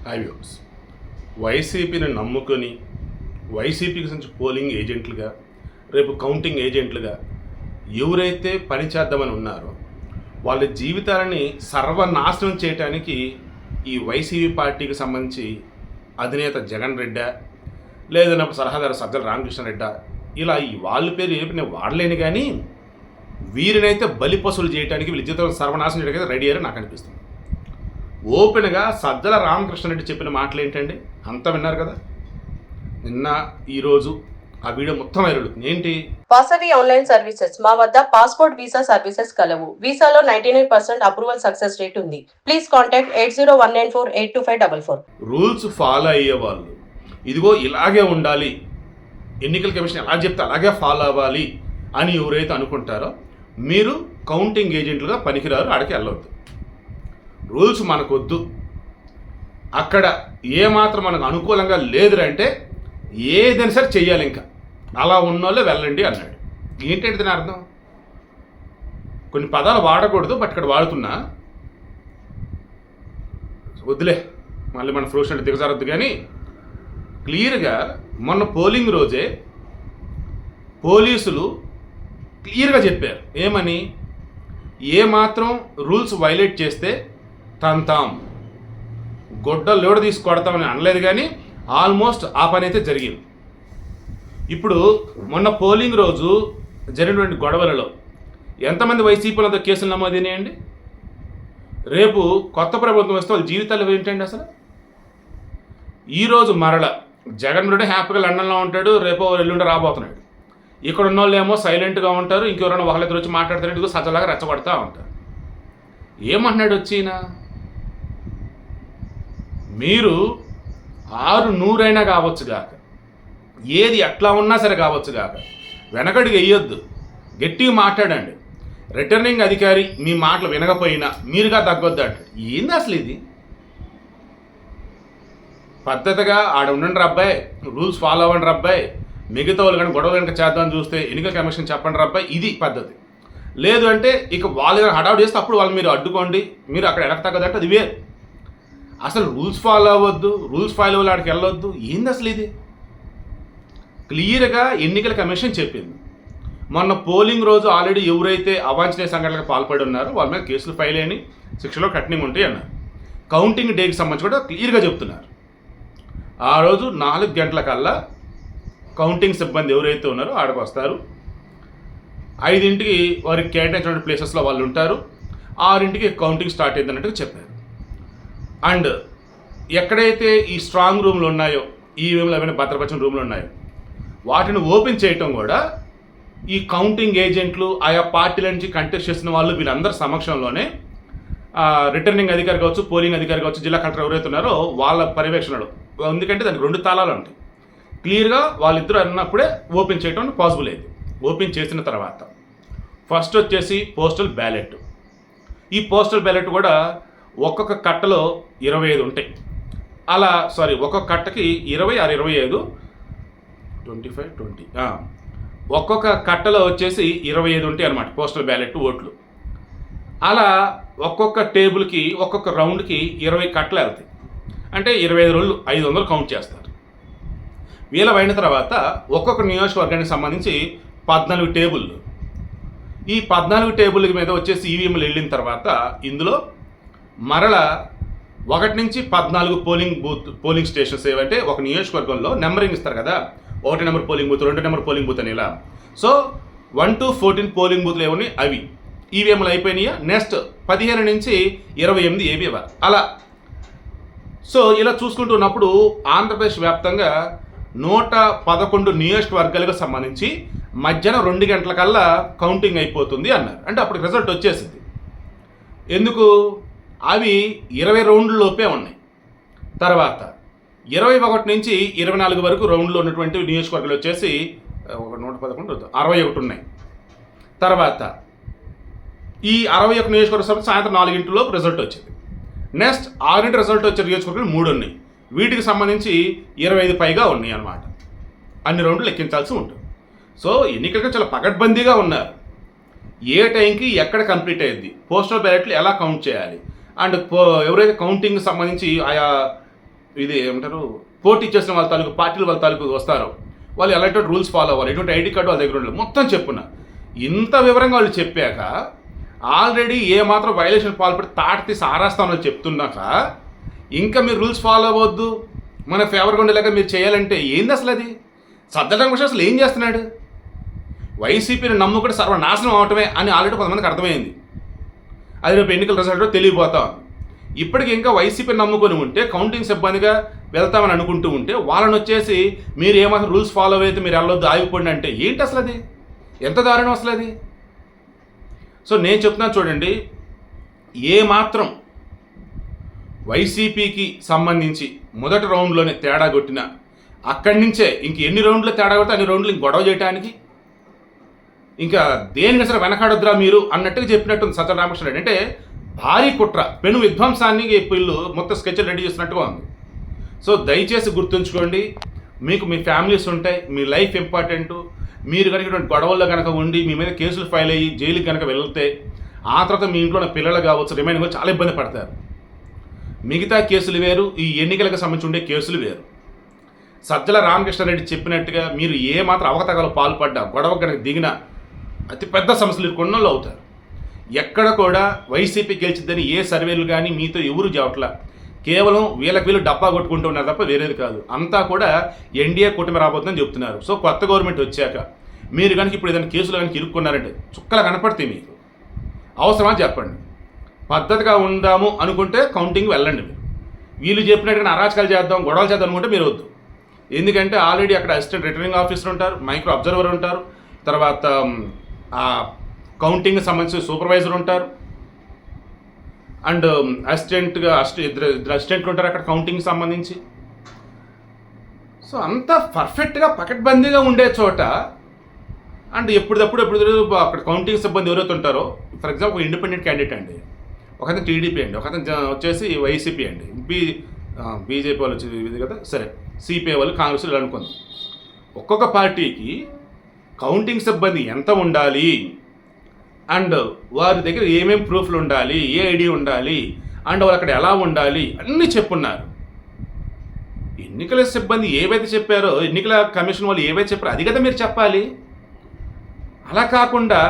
హైవ్యూస్ వైసీపీని నమ్ముకొని వైసీపీకి సంబంధించి పోలింగ్ ఏజెంట్లుగా రేపు కౌంటింగ్ ఏజెంట్లుగా ఎవరైతే పనిచేద్దామని ఉన్నారో వాళ్ళ జీవితాలని సర్వనాశనం చేయడానికి ఈ వైసీపీ పార్టీకి సంబంధించి అధినేత జగన్ రెడ్డి లేదన్నా సలహాదారు సజ్జల రామకృష్ణారెడ్డి ఇలా ఈ వాళ్ళ పేరు ఏపీ నేను వాడలేను, కానీ వీరినైతే బలిపశువులు చేయడానికి వీళ్ళ జీవితం సర్వనాశనం చేయడానికి రెడీ అయ్యారని నాకు అనిపిస్తుంది. ఓపెన్గా సజ్జల రామకృష్ణారెడ్డి చెప్పిన మాటలు ఏంటండి, అంతా విన్నారు కదా. నిన్న ఈరోజు ఆ వీడియో మొత్తం వైరల్ ఏంటి, వాసవి ఆన్లైన్ సర్వీసెస్ మా వద్ద పాస్పోర్ట్ వీసా సర్వీసెస్ కలవు. వీసాలో 99% అప్రూవల్ సక్సెస్ రేట్ ఉంది. Please contact 8019482544. రూల్స్ ఫాలో అయ్యే వాళ్ళు ఇదిగో ఇలాగే ఉండాలి, ఎన్నికల కమిషన్ ఎలా చెప్తే అలాగే ఫాలో అవ్వాలి అని ఎవరైతే అనుకుంటారో మీరు కౌంటింగ్ ఏజెంట్లుగా పనికిరారు, ఆడికి వెళ్ళవద్దు. రూల్స్ మనకొద్దు, అక్కడ ఏమాత్రం మనకు అనుకూలంగా లేదురంటే ఏదైనా సరే చెయ్యాలి, ఇంకా అలా ఉన్నోళ్ళే వెళ్ళండి అన్నాడు. ఏంటంటే దాని అర్థం, కొన్ని పదాలు వాడకూడదు, బట్ ఇక్కడ వాడుతున్నా వద్దులే, మళ్ళీ మన ఫ్రోషన్ దిగజారద్దు. కానీ క్లియర్గా మొన్న పోలింగ్ రోజే పోలీసులు క్లియర్గా చెప్పారు ఏమని, ఏమాత్రం రూల్స్ వైలేట్ చేస్తే తంతాం, గొడ్డలు లోడ తీసి కొడతామని అనలేదు, కానీ ఆల్మోస్ట్ ఆ పని అయితే జరిగింది. ఇప్పుడు మొన్న పోలింగ్ రోజు జరిగినటువంటి గొడవలలో ఎంతమంది వైసీపీలతో కేసులు నమోదైనాయండి? రేపు కొత్త ప్రభుత్వం వస్తే వాళ్ళ జీవితాలు ఏంటండి అసలు? ఈరోజు మరల జగన్ రెడ్డి హ్యాపీగా లండన్లో ఉంటాడు, రేపు ఎల్లుండి రాబోతున్నాడు. ఇక్కడ ఉన్న వాళ్ళు ఏమో సైలెంట్గా ఉంటారు, ఇంకెవరైనా వాళ్ళిద్దరు వచ్చి మాట్లాడతారు, ఇదిగో సజ్జలాగా రెచ్చగొడతా ఉంటారు. ఏమంటున్నాడు వచ్చినా, మీరు 600 కావచ్చు గాక, ఏది ఎట్లా ఉన్నా సరే కావచ్చు గాక, వెనకడికి వెయ్యొద్దు, గట్టిగా మాట్లాడండి. రిటర్నింగ్ అధికారి మీ మాటలు వినకపోయినా మీరుగా తగ్గొద్దు అంటాడు. ఏంది అసలు ఇది? పద్ధతిగా ఆడ ఉండండి రబ్బాయి, రూల్స్ ఫాలో అవ్వండి రబ్బాయి, మిగతా వాళ్ళు కానీ గొడవలు కనుక చేద్దామని చూస్తే ఎన్నికల కమిషన్ చెప్పండి రబ్బాయి, ఇది పద్ధతి. లేదు అంటే ఇక వాళ్ళు హడావుడు చేస్తే అప్పుడు వాళ్ళు మీరు అడ్డుకోండి, మీరు అక్కడ వెనక తగ్గదంటే అది వేరు. అసలు రూల్స్ ఫాలో అవ్వద్దు, రూల్స్ ఫాలో అవ్వాలి, ఆడికి వెళ్ళొద్దు, ఏంది అసలు ఇది? క్లియర్గా ఎన్నికల కమిషన్ చెప్పింది. మొన్న పోలింగ్ రోజు ఆల్రెడీ ఎవరైతే అవాంఛనీయ సంఘటనలకు పాల్పడి ఉన్నారో వాళ్ళ మీద కేసులు ఫైల్ అయిన శిక్షలో కఠినంగా ఉంటాయి అన్నారు. కౌంటింగ్ డేకి సంబంధించి కూడా క్లియర్గా చెప్తున్నారు. ఆ రోజు 4 గంటలకల్లా కౌంటింగ్ సిబ్బంది ఎవరైతే ఉన్నారో ఆడకు వస్తారు, 5ంటికి వారికి కేటాయించిన ప్లేసెస్లో వాళ్ళు ఉంటారు, 6ంటికి కౌంటింగ్ స్టార్ట్ అయింది అన్నట్టుగా చెప్పారు. అండ్ ఎక్కడైతే ఈ స్ట్రాంగ్ రూమ్లు ఉన్నాయో, ఈవీఎంలు ఏమైనా భద్రపరిచిన రూమ్లు ఉన్నాయో వాటిని ఓపెన్ చేయటం కూడా ఈ కౌంటింగ్ ఏజెంట్లు, ఆయా పార్టీల నుంచి కంటెస్ట్ చేసిన వాళ్ళు వీళ్ళందరి సమక్షంలోనే రిటర్నింగ్ అధికారి కావచ్చు, పోలింగ్ అధికారి కావచ్చు, జిల్లా కలెక్టర్ ఎవరైతే ఉన్నారో వాళ్ళ పర్యవేక్షణలో, ఎందుకంటే దానికి 2 తాళాలు ఉంటాయి. క్లియర్గా వాళ్ళిద్దరూ అన్నప్పుడే ఓపెన్ చేయడం పాసిబుల్ అయింది. ఓపెన్ చేసిన తర్వాత ఫస్ట్ వచ్చేసి పోస్టల్ బ్యాలెట్. ఈ పోస్టల్ బ్యాలెట్ కూడా ఒక్కొక్క కట్టలో 25 ఉంటాయి. ఒక్కొక్క కట్టకి 20 ఆర్ 25 25 20 ఒక్కొక్క కట్టలో వచ్చేసి 25 ఉంటాయి అన్నమాట పోస్టల్ బ్యాలెట్ ఓట్లు. అలా ఒక్కొక్క టేబుల్కి ఒక్కొక్క రౌండ్కి 20 కట్టలు వెళ్తాయి. అంటే 25 రోజులు 500 కౌంట్ చేస్తారు. వీలైన తర్వాత ఒక్కొక్క నియోజకవర్గానికి సంబంధించి 14 టేబుల్లు. ఈ 14 టేబుల్ మీద వచ్చేసి ఈవీఎంలు వెళ్ళిన తర్వాత ఇందులో మరల 1 నుంచి 14 పోలింగ్ స్టేషన్స్ ఏవంటే ఒక నియోజకవర్గంలో నెంబరింగ్ ఇస్తారు కదా, 1 number polling booth, 2 number polling booth అని ఇలా. సో 1 to 14 పోలింగ్ బూత్లు ఏమని అవి ఈవీఎంలు అయిపోయినాయా. నెక్స్ట్ 15 నుంచి 28 ఏవి అలా. సో ఇలా చూసుకుంటున్నప్పుడు ఆంధ్రప్రదేశ్ వ్యాప్తంగా 111 నియోజకవర్గాలకు సంబంధించి మధ్యాహ్నం 2 గంటలకల్లా కౌంటింగ్ అయిపోతుంది అన్నారు. అంటే అప్పుడు రిజల్ట్ వచ్చేసింది. ఎందుకు? అవి 20 రౌండ్ల లోపే ఉన్నాయి. తర్వాత 21 నుంచి 24 వరకు రౌండ్లో ఉన్నటువంటి నియోజకవర్గాలు వచ్చేసి 111 61 ఉన్నాయి. తర్వాత ఈ 61 నియోజకవర్గ సాయంత్రం 4 రిజల్ట్ వచ్చింది. నెక్స్ట్ 6 రిజల్ట్ వచ్చే నియోజకవర్గాలు 3 ఉన్నాయి. వీటికి సంబంధించి 25 పైగా ఉన్నాయి అన్నమాట. అన్ని రౌండ్లు లెక్కించాల్సి ఉంటుంది. సో ఎన్నికలకు చాలా పకడ్బందీగా ఉన్నారు. ఏ టైంకి ఎక్కడ కంప్లీట్ అయ్యింది, పోస్టల్ బ్యాలెట్లు ఎలా కౌంట్ చేయాలి, అండ్ ఎవరైతే కౌంటింగ్ సంబంధించి ఆయా ఇది ఏమంటారు పోటీ చేసిన వాళ్ళ తాలూకు పార్టీలు వాళ్ళ తాలూకు వస్తారో వాళ్ళు ఎలాంటి రూల్స్ ఫాలో అవ్వాలి, ఎటువంటి ఐడి కార్డు వాళ్ళ దగ్గర ఉండాలి, మొత్తం చెప్పున్నా. ఇంత వివరంగా వాళ్ళు చెప్పాక ఆల్రెడీ ఏ మాత్రం వైలేషన్ పాల్పడి తాట తీసి ఆరాస్తామని చెప్తున్నాక ఇంకా మీరు రూల్స్ ఫాలో అవ్వద్దు, మన ఫేవర్గా ఉండేలాగా మీరు చేయాలంటే ఏంది అసలు? అది సజ్జల రామకృష్ణ అసలు ఏం చేస్తున్నాడు? వైసీపీని నమ్ముకుంటే సర్వనాశనం అవటమే అని ఆల్రెడీ కొంతమందికి అర్థమైంది. అది రేపు ఎన్నికల రిజల్ట్ తెలియపోతాం. ఇప్పటికి ఇంకా వైసీపీని నమ్ముకొని ఉంటే కౌంటింగ్ సిబ్బందిగా వెళ్తామని అనుకుంటూ ఉంటే వాళ్ళని వచ్చేసి మీరు ఏమాత్రం రూల్స్ ఫాలో అయితే మీరు వెళ్ళొద్దు ఆగిపోండి అంటే ఏంటి అసలు? అది ఎంత దారుణం అసలు అది. సో నేను చెప్తున్నాను చూడండి, ఏ మాత్రం వైసీపీకి సంబంధించి మొదటి రౌండ్లోనే తేడా కొట్టినా అక్కడి నుంచే ఇంక ఎన్ని రౌండ్లో తేడా కొడితే అన్ని రౌండ్లు ఇంక గొడవ చేయడానికి ఇంకా దేనికి అసలు వెనకాడొద్దురా మీరు అన్నట్టుగా చెప్పినట్టుంది సజ్జల రామకృష్ణ రెడ్డి. అంటే భారీ కుట్ర, పెను విధ్వంసాన్ని వీళ్ళు మొత్తం స్కెచ్లు రెడీ చేస్తున్నట్టుగా ఉంది. సో దయచేసి గుర్తుంచుకోండి, మీకు మీ ఫ్యామిలీస్ ఉంటాయి, మీ లైఫ్ ఇంపార్టెంట్. మీరు కనుక ఇటువంటి గొడవల్లో కనుక ఉండి మీ మీద కేసులు ఫైల్ అయ్యి జైలుకి కనుక వెళ్తే ఆ తర్వాత మీ ఇంట్లో ఉన్న పిల్లలు కావచ్చు రిమైనింగ్ కూడా చాలా ఇబ్బంది పడతారు. మిగతా కేసులు వేరు, ఈ ఎన్నికలకు సంబంధించి ఉండే కేసులు వేరు. సజ్జల రామకృష్ణారెడ్డి చెప్పినట్టుగా మీరు ఏ మాత్రం అవకతవకలు పాల్పడ్డా గొడవ కనుక దిగినా అతిపెద్ద సమస్యలు కొన్నోళ్ళు అవుతారు. ఎక్కడ కూడా వైసీపీ గెలిచిద్దని ఏ సర్వేలు కానీ మీతో ఎవరు చెప్పట్లా. కేవలం వీళ్ళు డబ్బా కొట్టుకుంటూ ఉన్నారు తప్ప వేరేది కాదు. అంతా కూడా ఎన్డీఏ కూటమి రాబోతుందని చెప్తున్నారు. సో కొత్త గవర్నమెంట్ వచ్చాక మీరు కనుక ఇప్పుడు ఏదైనా కేసులు కనుక ఇరుక్కున్నారంటే చుక్కలు కనపడతాయి మీకు. అవసరమా చెప్పండి. పద్ధతిగా ఉందాము అనుకుంటే కౌంటింగ్ వెళ్ళండి. మీరు వీళ్ళు చెప్పినట్టుగా అరాచకాలు చేద్దాం గొడవలు చేద్దాం అనుకుంటే మీరు వద్దు. ఎందుకంటే ఆల్రెడీ అక్కడ అసిస్టెంట్ రిటర్నింగ్ ఆఫీసర్ ఉంటారు, మైక్రో అబ్జర్వర్ ఉంటారు, తర్వాత కౌంటింగ్ సంబంధించిన సూపర్వైజర్ ఉంటారు, అండ్ ఇద్దరు అసిస్టెంట్లు ఉంటారు అక్కడ కౌంటింగ్ సంబంధించి. సో అంతా పర్ఫెక్ట్గా పకడ్బందీగా ఉండే చోట అండ్ ఎప్పుడు అక్కడ కౌంటింగ్ సిబ్బంది ఎవరైతే ఉంటారో, ఫర్ ఎగ్జాంపుల్ ఇండిపెండెంట్ క్యాండిడేట్ అండి, ఒకతను టీడీపీ అండి, ఒకతను వచ్చేసి వైసీపీ అండి, బీజేపీ వాళ్ళు వచ్చి ఇది కదా, సరే సిపిఐ వాళ్ళు కాంగ్రెస్ వాళ్ళు అనుకుందాం. ఒక్కొక్క పార్టీకి కౌంటింగ్ సిబ్బంది ఎంత ఉండాలి అండ్ వారి దగ్గర ఏమేమి ప్రూఫ్లు ఉండాలి, ఏ ఐడి ఉండాలి అండ్ వాళ్ళు అక్కడ ఎలా ఉండాలి అన్నీ చెప్పున్నారు. ఎన్నికల సిబ్బంది ఏవైతే చెప్పారో, ఎన్నికల కమిషన్ వాళ్ళు ఏవైతే చెప్పారో అది కదా మీరు చెప్పాలి. అలా కాకుండా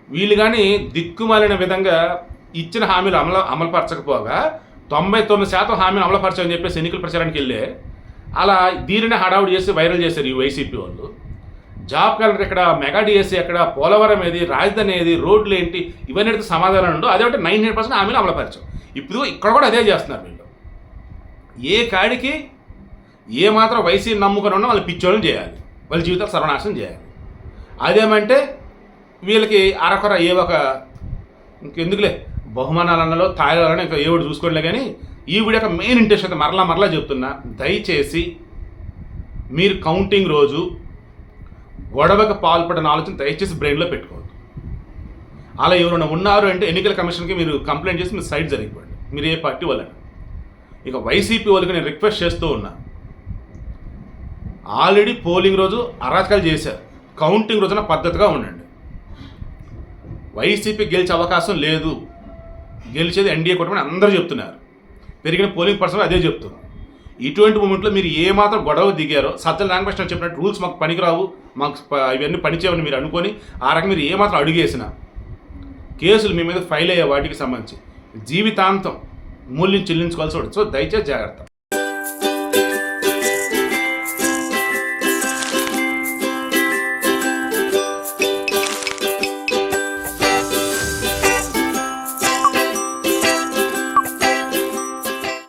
వీళ్ళు కానీ దిక్కుమాలిన విధంగా ఇచ్చిన హామీలు అమలుపరచకపోగా 99% హామీలు అమలుపరచని చెప్పేసి ఎన్నికల ప్రచారానికి వెళ్ళే అలా దీనిని హడావుడి చేసి వైరల్ చేశారు ఈ వైసీపీ వాళ్ళు. జాబ్ క్యాలెండర్ ఎక్కడ, మెగా డిఎస్సీ ఎక్కడ, పోలవరం ఏది, రాజధాని ఏది, రోడ్లు ఏంటి, ఇవన్నీ అడిగితే సమాధానం ఉండవు. అదేంటే 99% హామీలు అమలుపరచం. ఇప్పుడు ఇక్కడ కూడా అదే చేస్తున్నారు వీళ్ళు. ఏ కాడికి ఏ మాత్రం వైసీపీ నమ్ముకొని ఉన్నా వాళ్ళు పిచ్చోళ్ళని చేయాలి, వాళ్ళ జీవితాలు సర్వనాశనం చేయాలి. అదేమంటే వీళ్ళకి అరకొర ఏ ఒక ఇంకెందుకులే బహుమానాలన్నలో తాయిలలో ఇంకా ఏ ఒకటి చూసుకోండిలే. కానీ ఈ వీడియో యొక్క మెయిన్ ఇంటెన్షన్ అయితే మరలా చెప్తున్నా, దయచేసి మీరు కౌంటింగ్ రోజు గొడవకు పాల్పడిన ఆలోచన దయచేసి బ్రెయిన్లో పెట్టుకోవద్దు. అలా ఎవరైనా ఉన్నారు అంటే ఎన్నికల కమిషన్కి మీరు కంప్లైంట్ చేసి మీరు సైడ్ జరిగిపోండి, మీరు ఏ పార్టీ వాళ్ళని. ఇక వైసీపీ వాళ్ళకి నేను రిక్వెస్ట్ చేస్తూ ఉన్నా, ఆల్రెడీ పోలింగ్ రోజు అరాచకాలు చేశారు, కౌంటింగ్ రోజున పద్ధతిగా ఉండండి. వైసీపీ గెలిచే అవకాశం లేదు, గెలిచేది ఎన్డీఏ కూటమి అందరూ చెప్తున్నారు, పెరిగిన పోలింగ్ పర్సెంట్ అదే చెప్తున్నారు. ఇటువంటి మూమెంట్లో మీరు ఏమాత్రం గొడవ దిగారో, సజ్జల రామకృష్ణ చెప్పినట్టు రూల్స్ మాకు పనికిరావు, మాకు ఇవన్నీ పనిచేయమని మీరు అనుకొని ఆ రకంగా మీరు ఏమాత్రం అడుగేసినా కేసులు మీ మీద ఫైల్ అయ్యే వాటికి సంబంధించి జీవితాంతం మూల్యం చెల్లించుకోవాల్సి ఉంటుంది. సో దయచేసి జాగ్రత్త.